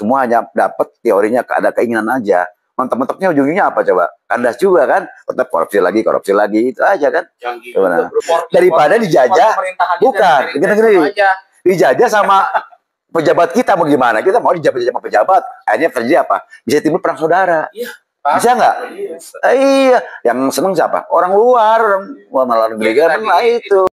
Semua hanya dapat teorinya, ada keinginan aja. Mentok-mentoknya ujungnya apa coba? Kandas juga kan? Tetap korupsi lagi, itu aja kan? Daripada dijajah, bukan, gini-gini. Dijajah sama pejabat kita mau gimana? Kita mau dijajah sama pejabat, akhirnya terjadi apa? Bisa timbul perang saudara. Bisa nggak? Iya, yang seneng siapa? Orang luar, orang malah negeri kan itu.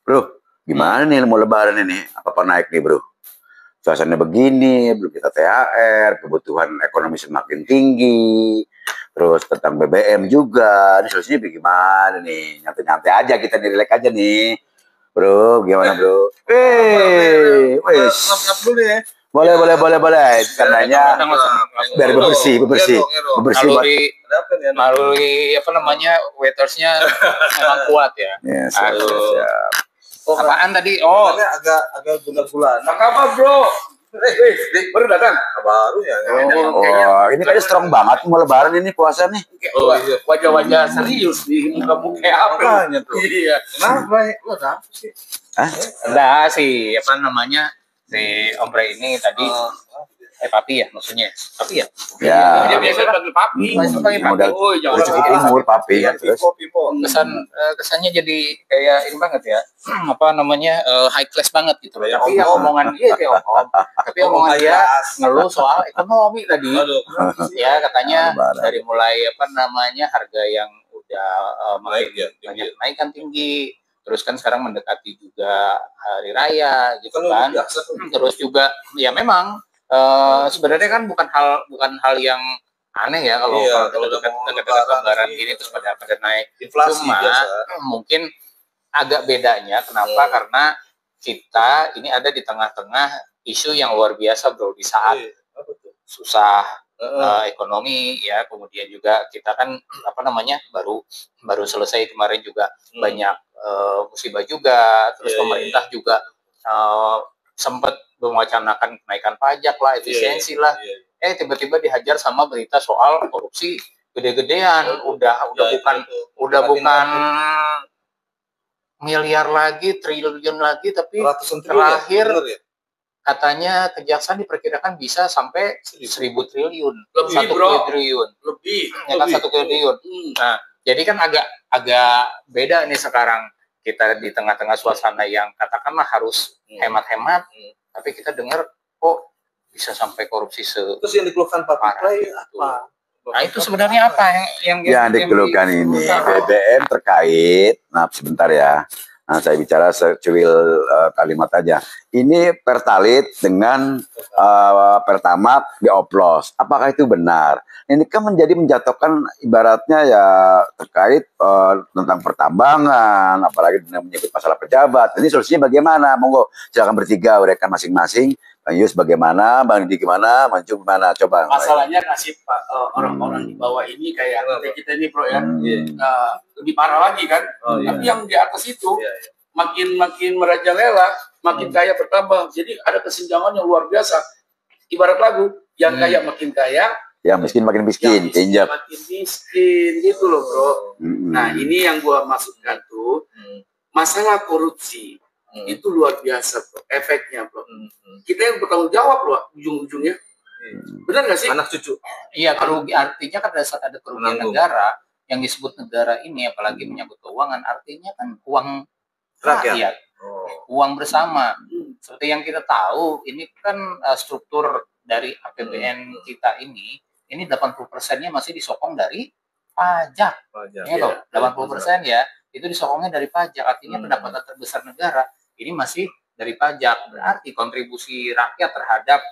Bro, gimana nih mau lebaran ini? Apa naik nih bro? Suasana begini, belum kita THR, kebutuhan ekonomi semakin tinggi, terus tentang BBM juga. Ini solusinya bagaimana nih? Nyantai-nyantai aja kita nih, relax aja nih. Bro, gimana bro? Wes. Boleh. Karenanya biar bersih. Melalui apa namanya, waitersnya memang kuat ya. Yes, siap. Apaan tadi? Oh, agak bulan-bulan. apa kabar bro? Baru datang? Baru ya. Ini kayaknya strong banget mau lebaran ini puasa nih. Wajah-wajah serius di muka apa? Iya. Kenapa sih? Enggak sih, apa namanya, si Om Bre ini tadi Papi ya maksudnya? Papi ya? Ya. Dia biasa panggil Papi. Modal cukup umur Papi ya. Terus kesannya jadi kayak ini banget ya. Apa namanya, high class banget gitu loh. Tapi omongan dia kayak om. Tapi omongan dia ngeluh soal ekonomi tadi. Ya katanya dari mulai apa namanya, harga yang udah naik kan tinggi. Terus kan sekarang mendekati juga hari raya gitu kan. Terus juga ya memang sebenarnya kan bukan hal yang aneh ya kalau dekat-dekat lebaran gini terus pada naik inflasi. Cuma mungkin agak bedanya kenapa? Karena kita ini ada di tengah-tengah isu yang luar biasa bro, di saat susah ekonomi ya, kemudian juga kita kan apa namanya baru selesai kemarin juga banyak musibah juga, terus pemerintah juga sempat mewacanakan kenaikan pajak lah, efisiensi lah. Tiba-tiba dihajar sama berita soal korupsi gede-gedean. Udah bukan miliar lagi, triliun lagi, tapi terakhir katanya kejaksaan diperkirakan bisa sampai 1.000 triliun. Lebih, 1 triliun. Lebih. Ya kan 1 triliun. Nah, jadi kan agak beda nih sekarang. Kita di tengah-tengah suasana yang katakanlah harus hemat-hemat, tapi kita dengar kok bisa sampai korupsi terus yang dikeluhkan Pak Play apa? Nah itu sebenarnya apa yang dikeluhkan ini BBM terkait. Nah sebentar ya. Nah saya bicara secuil kalimat aja. Ini Pertalite dengan Pertamax dioplos. Apakah itu benar? Ini kan menjatuhkan ibaratnya ya terkait tentang pertambangan, apalagi menyebut masalah pejabat. Ini solusinya bagaimana? Monggo silakan bertiga uraikan masing-masing. Bang Yus bagaimana, Bang Didi gimana, Mancu gimana? Coba. Masalahnya kasih orang-orang di bawah ini kayak kita ini bro ya, lebih parah lagi kan. Tapi yang di atas itu makin merajalela, makin kaya bertambah. Jadi ada kesenjangan yang luar biasa. Ibarat lagu, yang kaya makin kaya, yang miskin makin miskin, makin miskin gitu loh bro. Nah ini yang gua maksudkan tuh, masalah korupsi itu luar biasa bro, efeknya bro. Kita yang bertanggung jawab loh ujung-ujungnya. Benar nggak sih? Anak cucu. Iya, artinya kan pada saat ada kerugian negara, yang disebut negara ini apalagi menyangkut keuangan, artinya kan uang rakyat, uang bersama. Seperti yang kita tahu, ini kan struktur dari APBN kita ini 80%-nya masih disokong dari pajak. Ya loh, 80% ya, itu disokongnya dari pajak. Artinya pendapatan terbesar negara ini masih dari pajak. Berarti kontribusi rakyat terhadap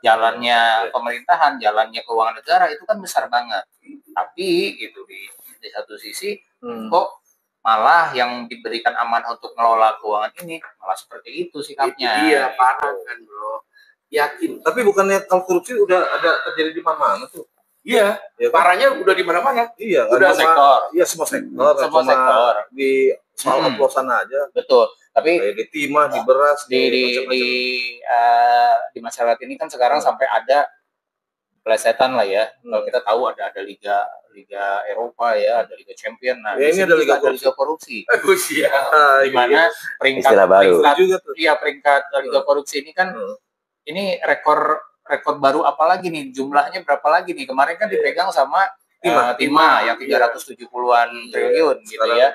jalannya pemerintahan, jalannya keuangan negara itu kan besar banget. Tapi gitu di satu sisi kok malah yang diberikan amanah untuk mengelola keuangan ini malah seperti itu sikapnya. Iya, parah kan bro. yakin. Tapi bukannya kalau korupsi udah ada terjadi di mana-mana tuh? Iya, Ya kan? parahnya udah di mana-mana. Iya, Udah sektor. Iya, semua sektor. Semua sektor. Di soal oplosan aja. Betul. Tapi Kayak di timah, di beras, di masyarakat ini kan sekarang sampai ada pelesetan lah ya. Kalau kita tahu ada Liga Eropa ya, ada Liga Champion. Nah, ya, ini ada Liga korupsi. Iya. Di mana peringkat Liga korupsi ini kan ini rekor baru apalagi nih, jumlahnya berapa lagi nih? Kemarin kan dipegang sama Timah yang 370-an triliun gitu ya.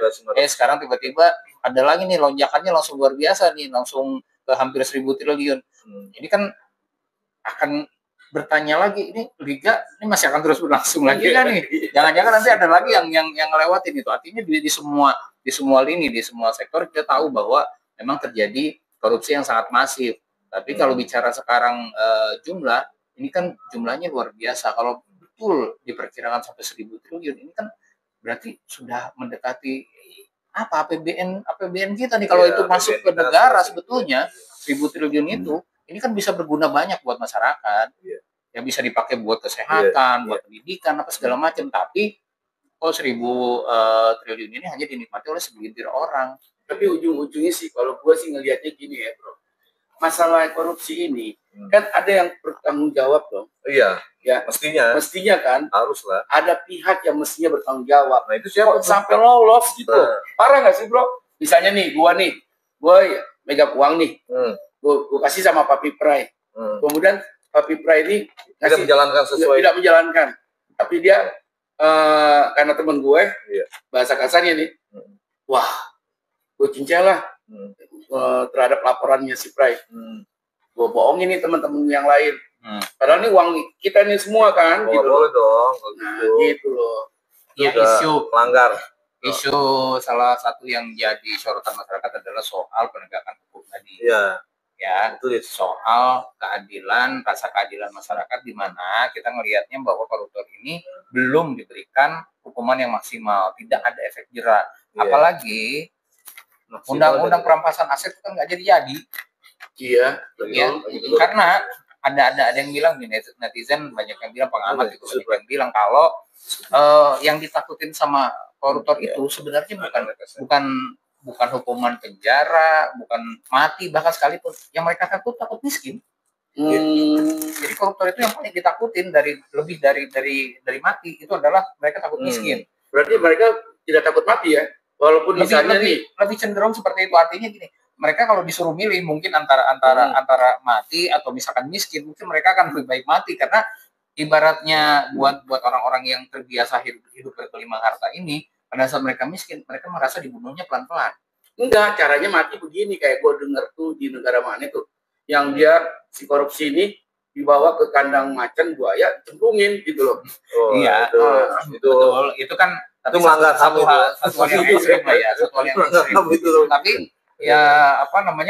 Sekarang tiba-tiba ada lagi nih, lonjakannya langsung luar biasa nih, langsung ke hampir 1.000 triliun. Ini kan akan bertanya lagi, ini liga ini masih akan terus berlangsung lagi kan nih? Jangan-jangan nanti ada lagi yang ngelewatin itu. Artinya di semua lini, di semua sektor kita tahu bahwa memang terjadi korupsi yang sangat masif. Tapi kalau bicara sekarang jumlah, ini kan jumlahnya luar biasa. Kalau betul diperkirakan sampai 1.000 triliun, ini kan berarti sudah mendekati APBN kita nih. Kalau itu masuk ke negara sebetulnya 1.000 triliun itu, ini kan bisa berguna banyak buat masyarakat. Yang bisa dipakai buat kesehatan, buat pendidikan, apa segala macam. Tapi 1.000 triliun ini hanya dinikmati oleh segelintir orang. Tapi ujung-ujungnya sih, kalau gue sih ngelihatnya gini ya, bro. Masalah korupsi ini kan ada yang bertanggung jawab dong. Iya, ya mestinya kan haruslah ada pihak yang mestinya bertanggung jawab. Nah itu siapa? Sampai lolos gitu. Parah nggak sih, bro? Misalnya nih, gue megang uang nih, gue kasih sama Papi Prai. Kemudian Papi Prai ini tidak menjalankan, tapi dia karena teman gue, bahasa kasarnya nih, wah, gue cincin lah terhadap laporannya si Prai. Gue bohongin nih teman-teman yang lain. Padahal ini uang kita nih semua kan. Gitu. Boleh dong. Gitu loh. Ya, isu pelanggar. Isu salah satu yang jadi sorotan masyarakat adalah soal penegakan hukum tadi. Iya. Ya, soal keadilan, rasa keadilan masyarakat, di mana kita melihatnya bahwa koruptor ini belum diberikan hukuman yang maksimal, tidak ada efek jera. Apalagi undang-undang perampasan aset kan nggak jadi. Iya, karena ada yang bilang di netizen, banyak yang bilang, pengamat itu banyak yang bilang kalau yang ditakutin sama koruptor itu sebenarnya bukan hukuman penjara, bukan mati, bahkan sekalipun yang mereka takut miskin. Jadi koruptor itu yang paling ditakutin lebih dari mati itu adalah mereka takut miskin. Berarti mereka tidak takut mati ya? Walaupun lebih cenderung seperti itu. Artinya gini, mereka kalau disuruh milih mungkin antara mati atau misalkan miskin, mungkin mereka akan lebih baik mati, karena ibaratnya buat orang-orang yang terbiasa hidup bergelimang harta ini, pada saat mereka miskin, mereka merasa dibunuhnya pelan-pelan. Enggak, caranya mati begini, kayak gue denger tuh di negara mana tuh, yang dia si korupsi ini dibawa ke kandang macan buaya, cemplungin gitu loh. Iya, betul. Itu kan itu melanggar satu hal yang ekstrim lah ya, Tapi ya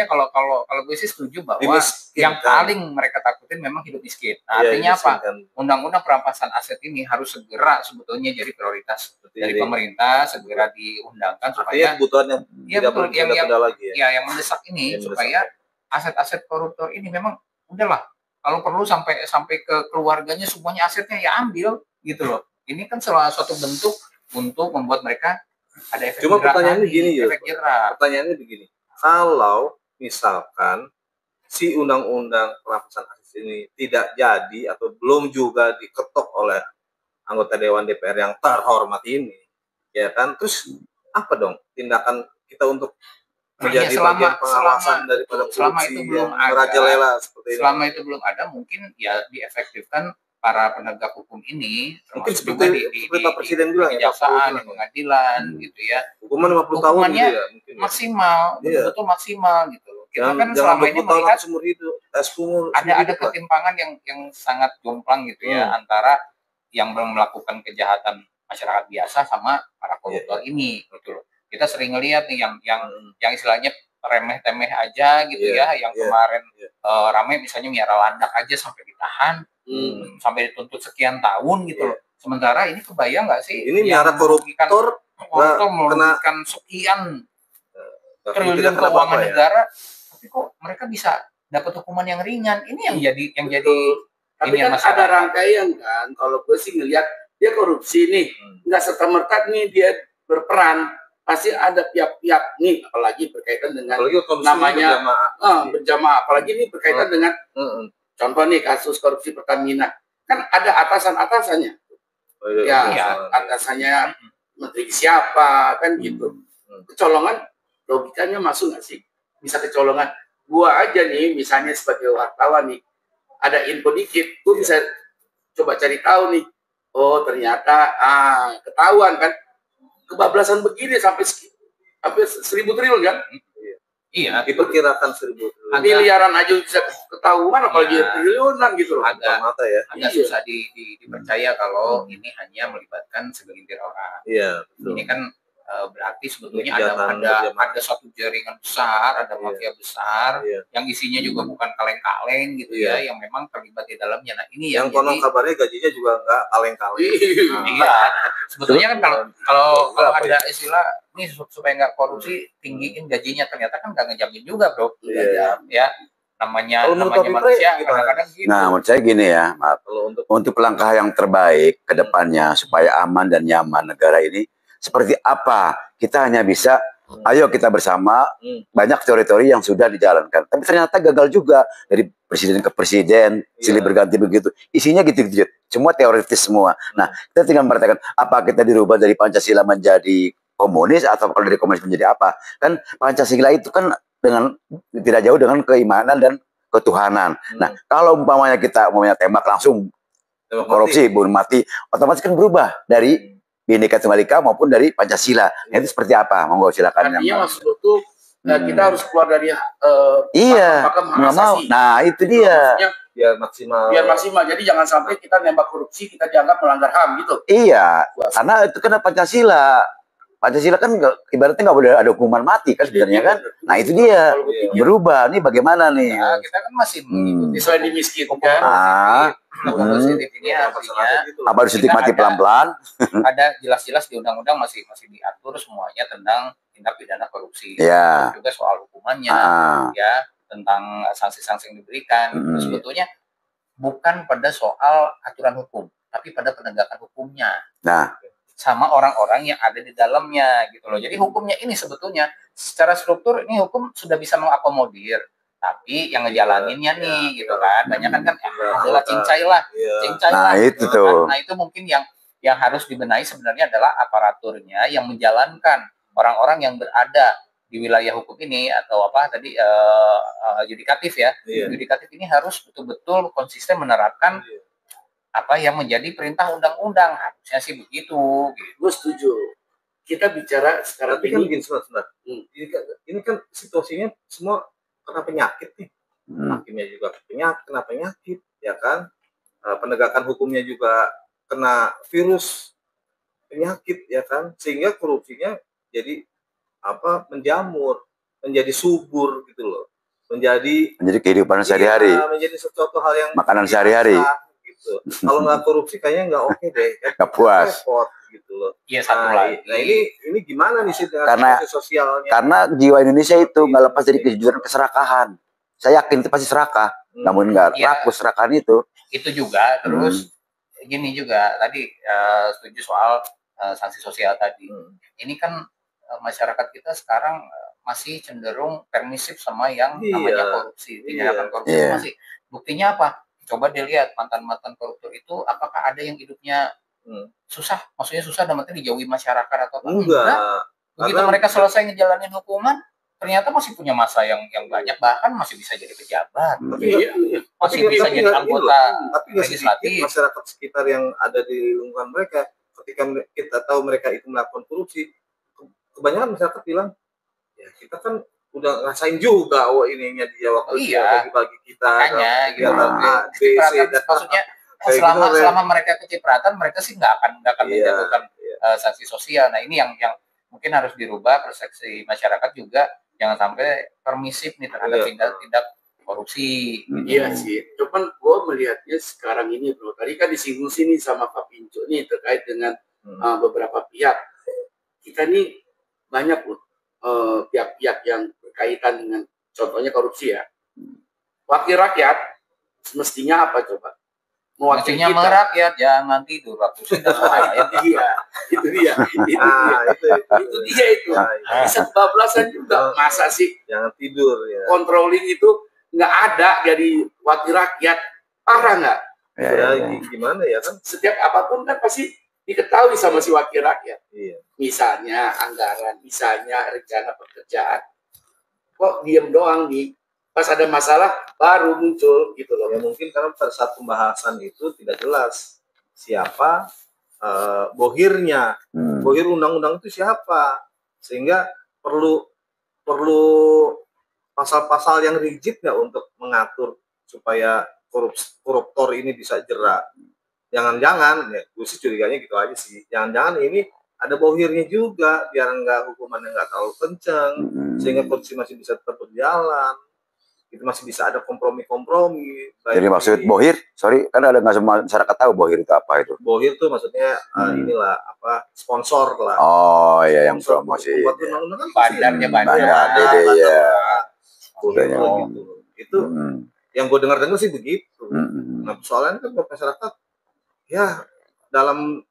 kalau gue sih setuju bahwa yang paling mereka takutin memang hidup miskin. Nah, artinya apa? Undang-undang perampasan aset ini harus segera sebetulnya jadi prioritas dari pemerintah, segera diundangkan supaya kebutuhan yang mendesak ini, supaya aset-aset koruptor ini memang udahlah, kalau perlu sampai ke keluarganya semuanya asetnya ya ambil gitu loh. Ini kan salah satu bentuk untuk membuat mereka ada efek Cuma pertanyaannya begini, kalau misalkan si undang-undang perampasan aset ini tidak jadi atau belum juga diketok oleh anggota Dewan DPR yang terhormat ini, ya kan, terus apa dong tindakan kita untuk menjadi bagian pengawasan daripada korupsi yang merajalela seperti ini? Selama itu belum ada, mungkin ya diefektifkan para penegak hukum ini, mungkin seperti Pak Presiden bilang ya, kejaksaan, pengadilan gitu ya. Hukuman 50 tahun gitu ya, mungkin maksimal, betul maksimal gitu loh. Kita kan selama ini melihat ada ketimpangan yang sangat jomplang gitu ya, antara yang melakukan kejahatan masyarakat biasa sama para koruptor ini gitu loh. Kita sering ngelihat nih yang istilahnya remeh-temeh aja gitu ya, yang kemarin ramai misalnya miara landak aja sampai ditahan, sampai dituntut sekian tahun gitu loh. Sementara ini kebayang nggak sih? Ini miara koruptor merugikan sekian triliun keuangan negara, tapi kok mereka bisa dapat hukuman yang ringan. Ini yang jadi tapi kan ada rangkaian kan. Kalau gue sih ngelihat dia korupsi nih, nggak serta-merta nih dia berperan, pasti ada pihak-pihak nih, apalagi berkaitan dengan namanya berjamaah, apalagi ini berkaitan dengan contoh nih kasus korupsi Pertamina, kan ada atasan-atasannya, atasannya menteri siapa kan gitu. Kecolongan logikanya masuk nggak sih? Bisa kecolongan. Gua aja nih misalnya sebagai wartawan nih, ada info dikit, gue bisa coba cari tahu nih. Oh ternyata ketahuan kan, kebablasan begini sampai 1.000 triliun kan? Iya. Diperkirakan 1.000 triliun. Miliaran aja bisa ketahuan, apalagi triliunan gitu loh. Agak susah dipercaya kalau ini hanya melibatkan segelintir orang. Iya. Ini kan berarti sebetulnya ada suatu jaringan besar, ada mafia besar, yang isinya juga bukan kaleng-kaleng gitu ya, yang memang terlibat di dalamnya. Nah ini yang konon kabarnya gajinya juga nggak kaleng-kaleng. Iya, sebetulnya kan kalau ada istilah ini supaya nggak korupsi tinggiin gajinya, ternyata kan nggak ngejamin juga bro. Ya namanya manusia kadang-kadang gitu. Nah menurut saya gini ya, maaf, untuk langkah yang terbaik ke depannya supaya aman dan nyaman negara ini seperti apa, kita hanya bisa ayo kita bersama. Banyak teori-teori yang sudah dijalankan, tapi ternyata gagal juga, dari presiden ke presiden silih berganti begitu, isinya gitu-gitu, semua teoritis semua. Nah kita tinggal memperhatikan apa kita dirubah dari Pancasila menjadi komunis, atau kalau dari komunis menjadi apa. Kan Pancasila itu kan dengan tidak jauh dengan keimanan dan ketuhanan. Nah kalau umpamanya kita tembak langsung korupsi bunuh mati, otomatis kan berubah dari Bhinneka Tunggal Ika maupun dari Pancasila. Nah, itu seperti apa? Monggo silakan. Artinya maksud itu kita harus keluar dari nggak mau. Nah itu dia. Biar maksimal. Jadi jangan sampai kita nembak korupsi kita dianggap melanggar HAM gitu. Iya. Karena itu kan Pancasila. Pancasila kan ibaratnya nggak boleh ada hukuman mati kan sebenarnya kan. Nah itu dia berubah. Nih bagaimana nih? Nah, kita kan masih mengikuti soal dimiskinkan. Positif ini artinya apa harus dinikmati pelan-pelan? Ada jelas-jelas di undang-undang masih diatur semuanya tentang tindak pidana korupsi. Juga soal hukumannya, ya tentang sanksi-sanksi yang diberikan. Sebetulnya bukan pada soal aturan hukum, tapi pada penegakan hukumnya. Nah, sama orang-orang yang ada di dalamnya gitu loh. Jadi hukumnya ini sebetulnya secara struktur ini hukum sudah bisa mengakomodir, tapi yang ngejalaninnya nih gitu kan banyak kan adalah cincai lah. Nah itu tuh. Nah itu mungkin yang harus dibenahi sebenarnya adalah aparaturnya yang menjalankan orang-orang yang berada di wilayah hukum ini, atau apa tadi yudikatif ya. Yudikatif ini harus betul-betul konsisten menerapkan apa yang menjadi perintah undang-undang, harusnya sih begitu. Gue setuju. Kita bicara sekarang tapi ini. Kan sebentar. Ini kan situasinya semua kena penyakit nih. Hakimnya juga kena penyakit, ya kan? Penegakan hukumnya juga kena virus penyakit, ya kan? Sehingga korupsinya jadi menjamur, menjadi subur gitu loh. Menjadi kehidupan sehari-hari. Menjadi sesuatu hal yang makanan sehari-hari. Gitu. Kalau nggak korupsi kayaknya nggak oke deh. Nggak puas. Repot gitu loh. Iya satu lagi. Nah ini gimana nih sih dengan sosialnya? Karena jiwa Indonesia itu nggak lepas dari kejujuran keserakahan. Saya yakin itu pasti serakah. Namun nggak laku serakahan itu. Itu juga terus gini juga tadi setuju soal sanksi sosial tadi. Ini kan masyarakat kita sekarang masih cenderung permisif sama yang namanya korupsi. Tindakan korupsi masih. Buktinya apa? Coba dilihat mantan-mantan koruptor itu apakah ada yang hidupnya susah, maksudnya susah dalam arti dijauhi masyarakat atau enggak. Begitu mereka selesai ngejalanin hukuman, ternyata masih punya masa yang banyak, bahkan masih bisa jadi pejabat, masih bisa jadi anggota legislatif. Masyarakat sekitar yang ada di lingkungan mereka, ketika kita tahu mereka itu melakukan korupsi, kebanyakan masyarakat bilang, ya kita kan udah ngerasain juga ininya dia waktu bagi kita makanya gitu. Maksudnya selama mereka kecipratan, mereka sih nggak akan menjatuhkan sanksi sosial. Nah ini yang mungkin harus dirubah persepsi masyarakat juga, jangan sampai permisif nih terhadap tindak korupsi. Iya sih, cuman gue melihatnya sekarang ini bro, tadi kan disinggung sini sama Pak Pincu nih terkait dengan beberapa pihak. Kita nih banyak loh pihak-pihak yang berkaitan dengan contohnya korupsi ya. wakil rakyat mestinya apa coba? Mewakili Mestinya kita. merakyat, jangan tidur waktu sudah sore. Iya, itu dia. Itu dia itu. Bisa kebablasan juga. Masa sih Jangan tidur ya. controlling itu nggak ada dari wakil rakyat? Parah nggak? Ya, gimana ya kan? Setiap apapun kan pasti diketahui sama si wakil rakyat. Iya. Misalnya anggaran, misalnya rencana pekerjaan. Kok diem doang nih? Pas ada masalah baru muncul gitu loh. Ya mungkin karena pada saat pembahasan itu tidak jelas siapa bohirnya, bohir undang-undang itu siapa, sehingga perlu pasal-pasal yang rigid nggak untuk mengatur supaya koruptor ini bisa jerak. Jangan-jangan, ya gue sih curiganya gitu aja sih. Jangan-jangan ini ada bohirnya juga, biar nggak hukumannya nggak terlalu kencang, sehingga korupsi masih bisa tetap berjalan. Itu masih bisa ada kompromi-kompromi. Jadi maksud bohir, sorry, kan ada nggak semua masyarakat tahu bohir itu apa itu? Bohir tuh maksudnya inilah apa sponsor lah. Oh iya, yang promosi. Buat undang-undang kan Bandarnya Bandar, Dede ya. Gitu. Itu yang gue dengar sih begitu. Nah soalnya kan buat masyarakat ya dalam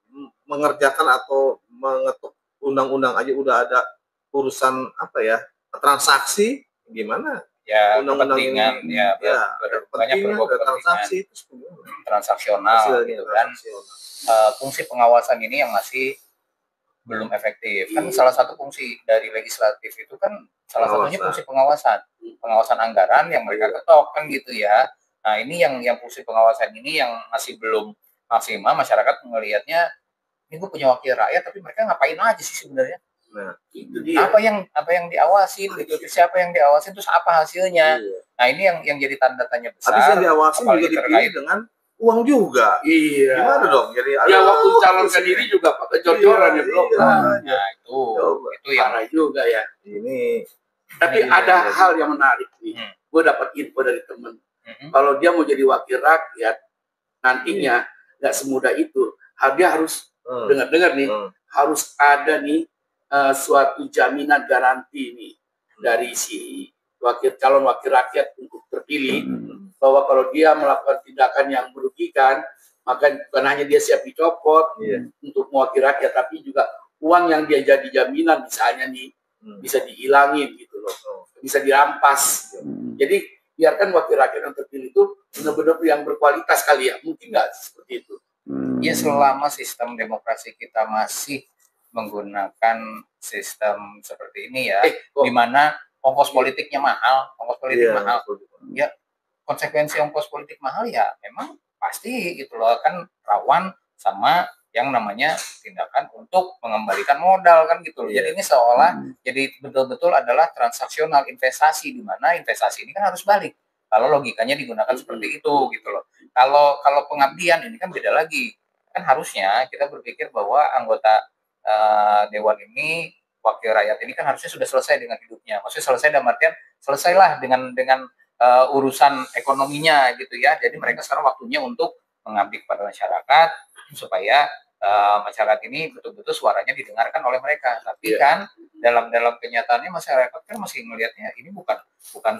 mengerjakan atau mengetuk undang-undang aja udah ada urusan apa ya transaksi gimana? Ya, Undang-undang kepentingan, ya banyak transaksi itu transaksional gitu kan. Fungsi pengawasan ini yang masih belum efektif. Kan salah satu fungsi dari legislatif itu kan salah satunya fungsi pengawasan anggaran yang mereka ketok kan gitu ya. Nah ini yang fungsi pengawasan ini yang masih belum maksimal. Masyarakat melihatnya ini gue punya wakil rakyat tapi mereka ngapain aja sih sebenarnya? Nah, itu dia. Apa yang diawasin gitu, siapa yang diawasin terus apa hasilnya? Nah ini yang jadi tanda tanya besar. Habis yang diawasin juga dipilih dengan uang juga. Iya. Gimana dong? Jadi ya waktu calonkan diri juga pakai jor-joran ya bro. Nah itu yang parah juga ya. Ini. Tapi ada hal yang menarik nih. Gue dapat info dari temen. Kalau dia mau jadi wakil rakyat nantinya nggak semudah itu. Dia harus dengar-dengar nih, harus ada nih suatu jaminan garansi nih dari si calon wakil rakyat untuk terpilih bahwa kalau dia melakukan tindakan yang merugikan maka bukan hanya dia siap dicopot untuk mewakili rakyat tapi juga uang yang dia jadi jaminan misalnya nih bisa dihilangin gitu loh, bisa dirampas. Jadi biarkan wakil rakyat yang terpilih itu benar-benar yang berkualitas kali ya, mungkin nggak seperti itu. Ya selama sistem demokrasi kita masih menggunakan sistem seperti ini ya, di mana ongkos politiknya mahal, ya konsekuensi ongkos politik mahal ya memang pasti gitu loh, kan rawan sama yang namanya tindakan untuk mengembalikan modal kan gitu loh. Jadi ini seolah jadi betul-betul adalah transaksional investasi, di mana investasi ini kan harus balik kalau logikanya digunakan seperti itu gitu loh. Kalau pengabdian ini kan beda lagi, kan harusnya kita berpikir bahwa anggota dewan ini, wakil rakyat ini kan harusnya sudah selesai dengan hidupnya. Maksudnya selesai dalam artian selesailah dengan urusan ekonominya gitu ya. Jadi mereka sekarang waktunya untuk mengabdi kepada masyarakat supaya masyarakat ini betul-betul suaranya didengarkan oleh mereka. Tapi kan dalam kenyataannya masyarakat kan masih melihatnya ini bukan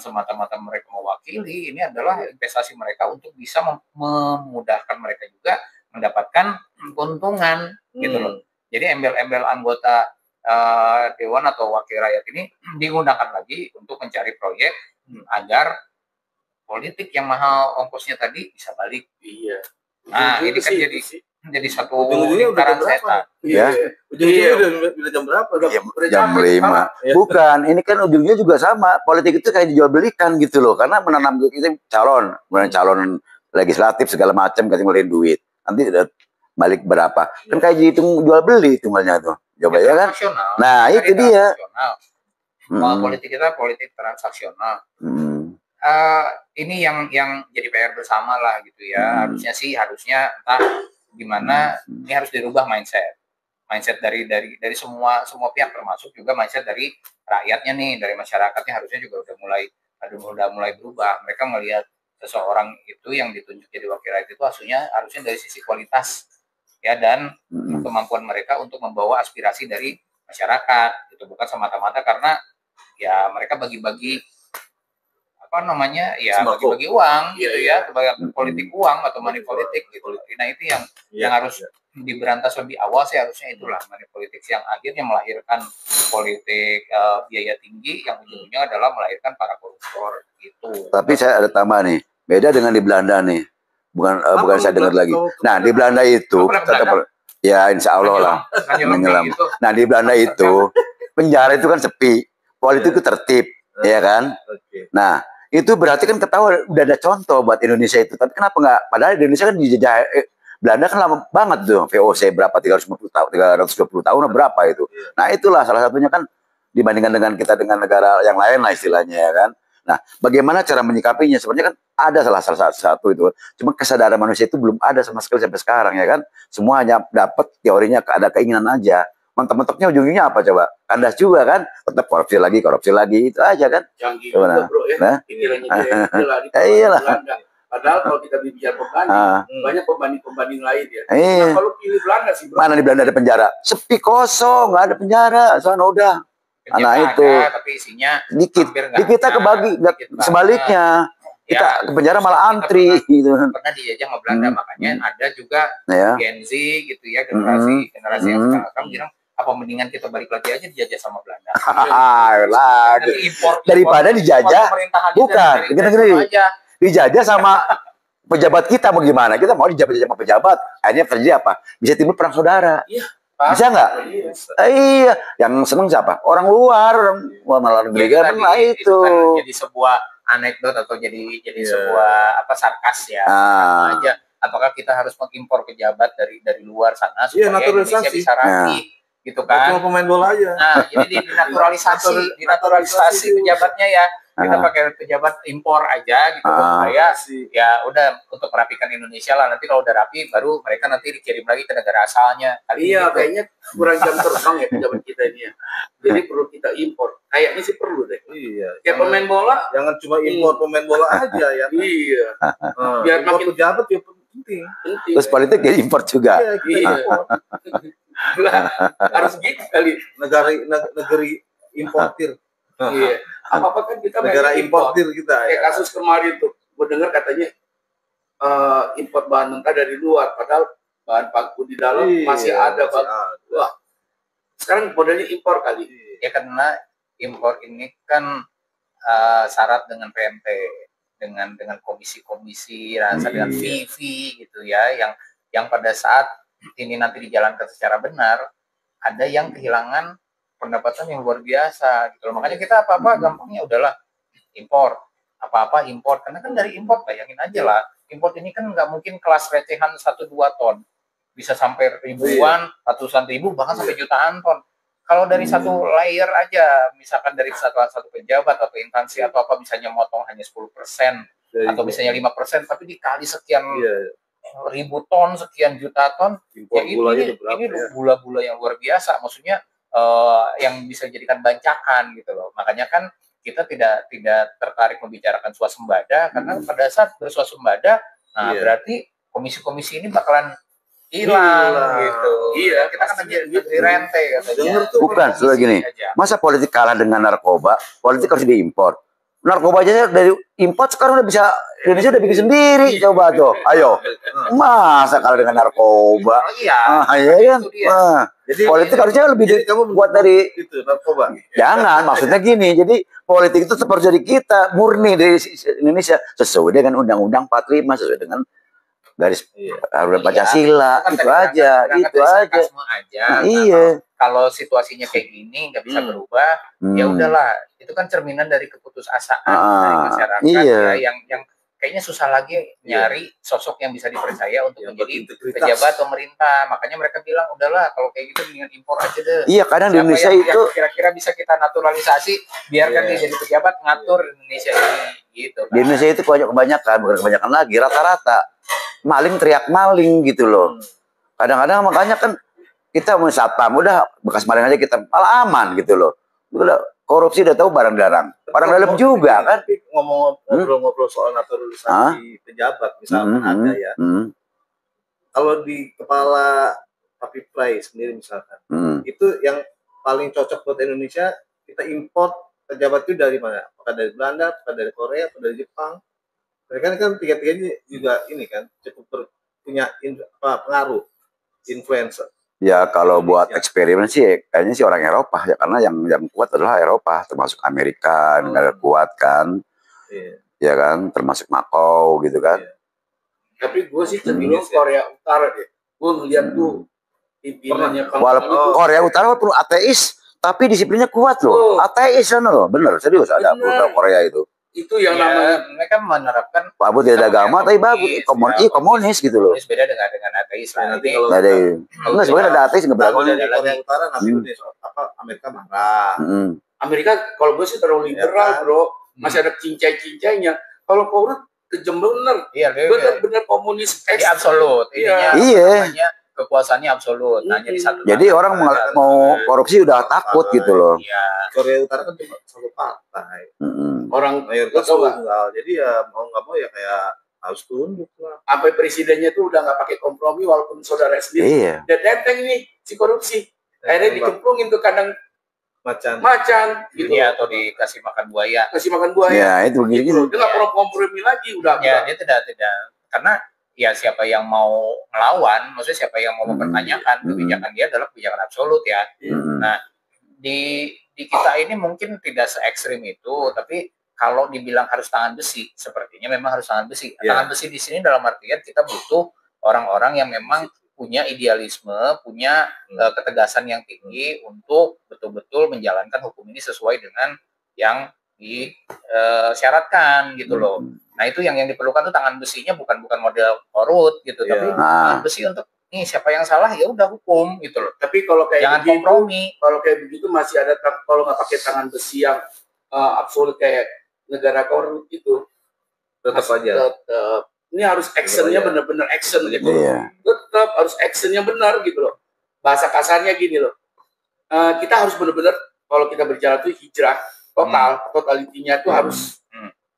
semata-mata mereka mewakili, ini adalah investasi mereka untuk bisa memudahkan mereka juga mendapatkan keuntungan gitu loh. Jadi embel-embel anggota dewan atau wakil rakyat ini digunakan lagi untuk mencari proyek agar politik yang mahal ongkosnya tadi bisa balik. Iya. Nah ini kan jadi satu lingkaran setan. Ya. Udah jam berapa? Jam 5. Bukan, ini kan ujungnya juga sama. Politik itu kayak dijual belikan gitu loh. Karena menanam itu calon legislatif segala macam kasih ngelain duit. Nanti balik berapa? Kan kayak dihitung jual beli hitungannya tuh. Coba ya kan? Nah, itu dia. Politik kita politik transaksional. Ini yang jadi PR bersama lah gitu ya. Harusnya entah gimana ini harus dirubah mindset dari semua pihak, termasuk juga mindset dari rakyatnya nih, dari masyarakatnya harusnya juga udah mulai berubah. Mereka melihat seseorang itu yang ditunjuk jadi wakil rakyat itu harusnya dari sisi kualitas ya, dan kemampuan mereka untuk membawa aspirasi dari masyarakat itu bukan semata-mata karena ya mereka bagi-bagi apa namanya ya Sembako. bagi-bagi uang gitu ya, sebagai politik uang atau money politik gitu. Nah itu yang harus diberantas lebih awal sih, harusnya itulah money politik yang akhirnya melahirkan politik biaya tinggi yang ujungnya adalah melahirkan para koruptor gitu. Tapi saya ada tambah nih, beda dengan di Belanda nih. Bukan saya dengar lagi. Nah, di Belanda itu ya insya Allah lah menyelam. Nah, di Belanda itu penjara itu kan sepi, politik itu tertib, ya kan? Nah, itu berarti kan ketahuan udah ada contoh buat Indonesia itu. Tapi kenapa nggak? Padahal Indonesia kan dijajah Belanda kan lama banget tuh, VOC berapa 350 tahun, 320 tahun berapa itu. Nah, itulah salah satunya kan dibandingkan dengan kita dengan negara yang lain lah istilahnya ya kan. Nah, bagaimana cara menyikapinya? Sebenarnya kan ada salah satu itu. Cuma kesadaran manusia itu belum ada sama sekali sampai sekarang ya kan. Semua hanya dapat teorinya, ada keinginan aja. Mentok-mentoknya ujung-ujungnya apa coba? Kandas juga kan? Tetap korupsi lagi, itu aja kan. Canggih juga bro ya. Nah? Iyalah. Padahal kalau kita bicara pembanding, banyak pembanding lain ya. Nah, kalau pilih Belanda sih bro. Mana di Belanda ada penjara? Sepi kosong, nggak ada penjara. Soalnya udah. Anak itu tapi isinya dikit. Di kita kebagi, sebaliknya kita ke penjara malah antri gitu. Pernah dijajah sama Belanda, makanya ada juga Gen Z gitu ya, generasi yang sekarang bilang apa mendingan kita balik lagi aja dijajah sama Belanda. Daripada dijajah, bukan, dijajah sama pejabat kita mau gimana? Kita mau dijajah sama pejabat, akhirnya terjadi apa? Bisa timbul perang saudara. Bisa nggak? Iya, yang seneng siapa? Orang luar, malah negeri kan lah itu. Jadi sebuah anekdot atau jadi sebuah apa sarkas ya. Aja. Apakah kita harus mengimpor pejabat dari luar sana supaya Indonesia bisa rapi, gitu kan? Cuma pemain bola aja. Nah, jadi dinaturalisasi pejabatnya ya. Kita pakai pejabat impor aja gitu supaya ya udah untuk merapikan Indonesia lah, nanti kalau udah rapi baru mereka nanti dikirim lagi ke negara asalnya. Iya, kayaknya kurang jam terbang ya pejabat kita ini ya. Jadi perlu kita impor. Kayaknya sih perlu deh. Iya. Kayak pemain bola, jangan cuma impor pemain bola aja ya. Iya. Biar makin pejabat ya penting. Terus politik jadi impor juga. Iya. Harus gitu kali. Negeri importir. Iya. Apa kan kita negara importir kita. Kayak kasus kemarin tuh, gue dengar katanya import bahan mentah dari luar, padahal bahan baku di dalam masih ada. Wah, sekarang modelnya impor kali. Ya karena impor ini kan syarat dengan PMT, dengan komisi-komisi, dengan VV gitu ya, yang pada saat ini nanti dijalankan secara benar, ada yang kehilangan pendapatan yang luar biasa gitu loh. Makanya kita apa-apa gampangnya udahlah impor, apa-apa impor, karena kan dari impor bayangin aja lah, impor ini kan nggak mungkin kelas recehan 1-2 ton, bisa sampai ribuan, ratusan ribu, bahkan sampai jutaan ton. Kalau dari satu layer aja, misalkan dari satu pejabat atau instansi atau apa, misalnya motong hanya 10% atau misalnya 5%, tapi dikali sekian ribu ton, sekian juta ton, ya ini gula-gula yang luar biasa, maksudnya yang bisa dijadikan bancakan gitu loh. Makanya kan kita tidak tertarik membicarakan swasembada, karena pada saat berswasembada, berarti komisi-komisi ini bakalan hilang gitu. Iya, kita kan negeri rente katanya. Bukan, sudah gini. Masa politik kalah dengan narkoba? Politik harus diimpor. Narkoba aja dari impor sekarang udah bisa, Indonesia udah bikin sendiri. Coba tuh, ayo. Masa kalah dengan narkoba? Iya kan? Jadi politik harusnya lebih buat dari itu narkoba. Jangan, maksudnya gini. Jadi politik itu tetap harus dari kita, murni dari Indonesia, sesuai dengan Undang-Undang 45, sesuai dengan garis Pancasila, itu aja. Iya. Kalau situasinya kayak gini nggak bisa berubah, ya udahlah. Itu kan cerminan dari keputusasaan dari masyarakat ya, yang kayaknya susah lagi nyari sosok yang bisa dipercaya untuk menjadi pejabat pemerintah. Makanya mereka bilang udahlah kalau kayak gitu mendingan impor aja deh. Iya, kadang di Indonesia itu kira-kira bisa kita naturalisasi, biarkan dia jadi pejabat ngatur Indonesia ini gitu. Di Indonesia itu kebanyakan, bukan kebanyakan lagi, rata-rata maling teriak maling gitu loh. Kadang-kadang makanya kan kita mau satpam, udah bekas maling aja kita malah aman gitu loh. Udah korupsi udah tahu barang dalam juga kan. Ngobrol-ngobrol soal naturalisasi pejabat misalnya ada ya. Kalau di kepala Papi Pray sendiri misalkan, itu yang paling cocok buat Indonesia kita import pejabat itu dari mana? Apakah dari Belanda, apakah dari Korea, apakah dari Jepang? Mereka kan tiga-tiganya juga ini kan cukup punya pengaruh, influencer. Ya kalau buat eksperimen sih kayaknya sih orang Eropa ya, karena yang kuat adalah Eropa, termasuk Amerika, negara kuat kan. Ya kan, termasuk Makau gitu kan. Tapi gue sih cenderung Korea Utara deh. Gue ngeliat tuh pimpinannya. Walaupun Korea Utara walaupun ateis, tapi disiplinnya kuat loh. Ateis kan loh, bener serius ada beberapa Korea itu. Itu yang namanya mereka menerapkan walaupun tidak ada agama tapi bagus, komunis gitu loh. Beda dengan ateis lah. Nanti kalau enggak sebenarnya ada ateis nggak berlaku. Korea Utara nanti Amerika marah. Amerika kalau gue sih terlalu liberal bro, masih ada cincai-cincainya. Kalau Korea kejem bener, bener-bener komunis absolut. Iya. Kekuasaannya absolut, hanya di satu. Jadi orang mau korupsi udah takut gitu loh. Korea Utara kan cuma satu partai. Orang mayoritas tunggal. Jadi ya mau nggak mau ya kayak harus tunduk lah. Sampai presidennya tuh udah nggak pakai kompromi walaupun saudara sendiri. Iya. Dan enteng nih si korupsi. Akhirnya dikemplungin ke kandang macan gitu ya, atau dikasih makan buaya. Kasih makan buaya. Ya itu begini. Dia nggak perlu kompromi lagi udah. Ya dia tidak karena ya siapa yang mau melawan, maksudnya siapa yang mau mempertanyakan kebijakan dia adalah kebijakan absolut ya. Nah di kita ini mungkin tidak se ekstrim itu, tapi kalau dibilang harus tangan besi, sepertinya memang harus tangan besi. Tangan besi di sini dalam artian kita butuh orang-orang yang memang punya idealisme, punya ketegasan yang tinggi untuk betul-betul menjalankan hukum ini sesuai dengan yang disyaratkan gitu loh. Nah itu yang diperlukan tuh tangan besinya bukan model korut gitu, tapi tangan besi untuk nih siapa yang salah ya udah hukum gitu loh. Tapi kalau kayak jangan begitu, kompromi. Kalau kayak begitu masih ada kalau nggak pakai tangan besi yang absolut kayak negara korut itu tetap aja. Ini harus actionnya benar-benar action gitu. Tetap harus actionnya benar gitu loh. Bahasa kasarnya gini loh. Kita harus benar-benar kalau kita berjalan tuh hijrah totalitinya tuh harus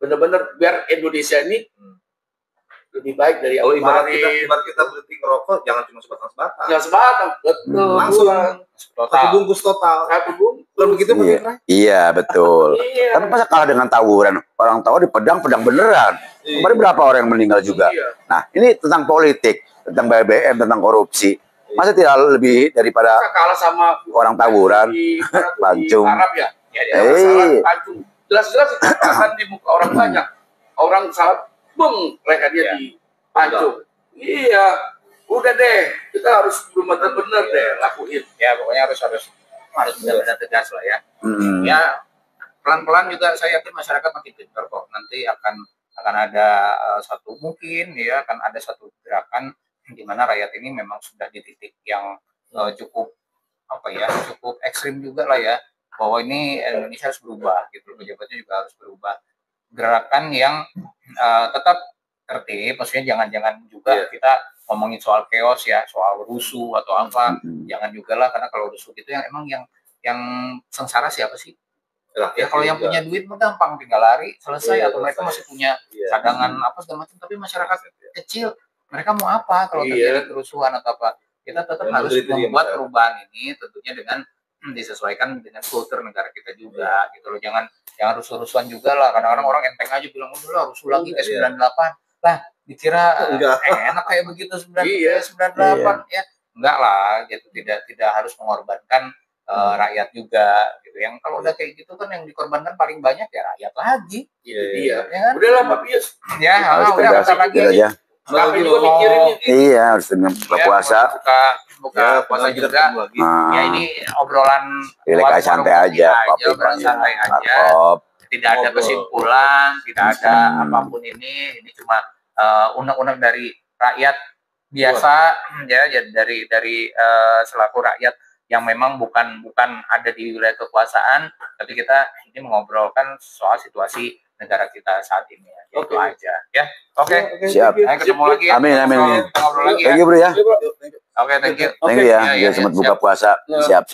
benar-benar biar Indonesia ini lebih baik dari kalau ibarat kita berhenti ngerokok jangan cuma sebatang-sebatang. Jangan sebatang, betul. Langsung satu bungkus total. Kalau begitu iya betul. Tapi masa kalah dengan tawuran? Orang tawur di pedang beneran. Kemarin berapa orang yang meninggal juga. Nah ini tentang politik, tentang BBM, tentang korupsi. Masa tidak lebih daripada kalah sama orang tawuran, pancung. Arab ya. Pancung. Jelas-jelas itu akan di muka orang banyak. Orang salah lehernya di pancung. Iya, udah deh, kita harus benar-benar deh lakuin. Ya pokoknya harus benar-benar tegas lah ya. Ya pelan-pelan juga saya yakin masyarakat makin pintar kok. Nanti akan ada satu mungkin ya akan ada satu gerakan di mana rakyat ini memang sudah di titik yang cukup cukup ekstrim juga lah ya, bahwa ini Indonesia harus berubah gitu, pejabatnya juga harus berubah. Gerakan yang tetap tertib, maksudnya jangan juga kita ngomongin soal chaos ya, soal rusuh atau apa, jangan juga lah, karena kalau rusuh gitu yang emang yang sengsara siapa sih? Ya kalau yang punya duit mah gampang tinggal lari selesai, atau mereka masih punya cadangan apa segala macam, tapi masyarakat kecil mereka mau apa kalau terjadi kerusuhan atau apa? Kita tetap harus membuat perubahan ini tentunya dengan disesuaikan dengan kultur negara kita juga gitu loh. Jangan rusuh-rusuhan juga lah. Kadang-kadang orang enteng aja bilang udah rusuh lagi kayak 98 lah, dikira enak kayak begitu 98 ya. Enggak lah gitu, tidak harus mengorbankan rakyat juga gitu. Yang kalau udah kayak gitu kan yang dikorbankan paling banyak ya rakyat lagi. Iya. Ya, udahlah Pak Pius. Ya, udah bentar lagi aja. Tapi juga mikirin iya harus dengan buka puasa. Buka puasa juga. Ya ini obrolan santai aja, obrolan santai aja. Tidak ada kesimpulan, tidak ada apapun ini cuma undang-undang dari rakyat biasa ya, dari selaku rakyat yang memang bukan ada di wilayah kekuasaan, tapi kita ini mengobrolkan soal situasi negara kita saat ini ya. Itu aja ya. Oke. Siap. Ketemu lagi ya. Amin. Ngobrol lagi ya. Thank you bro ya. Oke, thank you. Thank you ya. Sempat buka puasa. Siap.